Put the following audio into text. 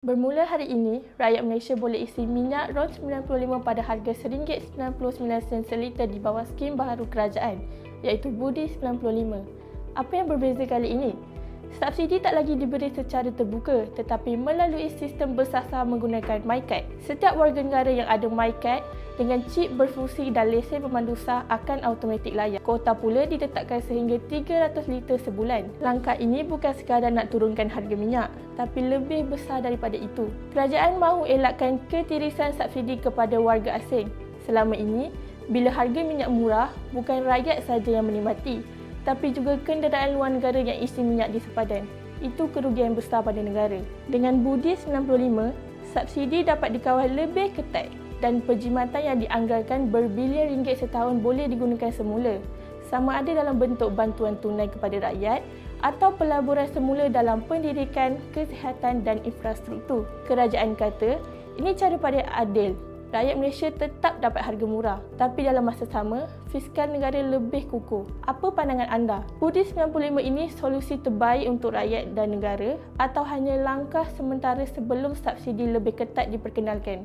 Bermula hari ini, rakyat Malaysia boleh isi minyak RON 95 pada harga RM1.99 seliter di bawah skim baharu kerajaan, iaitu Budi 95. Apa yang berbeza kali ini? Subsidi tak lagi diberi secara terbuka tetapi melalui sistem bersasar menggunakan MyCard. Setiap warga negara yang ada MyCard dengan chip berfungsi dan lesen pemandu sah akan automatik layak. Kuota pula ditetapkan sehingga 300 liter sebulan. Langkah ini bukan sekadar nak turunkan harga minyak, tapi lebih besar daripada itu. Kerajaan mahu elakkan ketirisan subsidi kepada warga asing. Selama ini, bila harga minyak murah, bukan rakyat saja yang menikmati, tapi juga kenderaan luar negara yang isi minyak di sepadan. Itu kerugian besar pada negara. Dengan Budi 95, subsidi dapat dikawal lebih ketat dan perkhidmatan yang dianggarkan berbilion ringgit setahun boleh digunakan semula, sama ada dalam bentuk bantuan tunai kepada rakyat atau pelaburan semula dalam pendidikan, kesihatan dan infrastruktur. Kerajaan kata, ini cara paling adil. Rakyat Malaysia tetap dapat harga murah, tapi dalam masa sama, fiskal negara lebih kukuh. Apa pandangan anda? Budi 95 ini solusi terbaik untuk rakyat dan negara atau hanya langkah sementara sebelum subsidi lebih ketat diperkenalkan?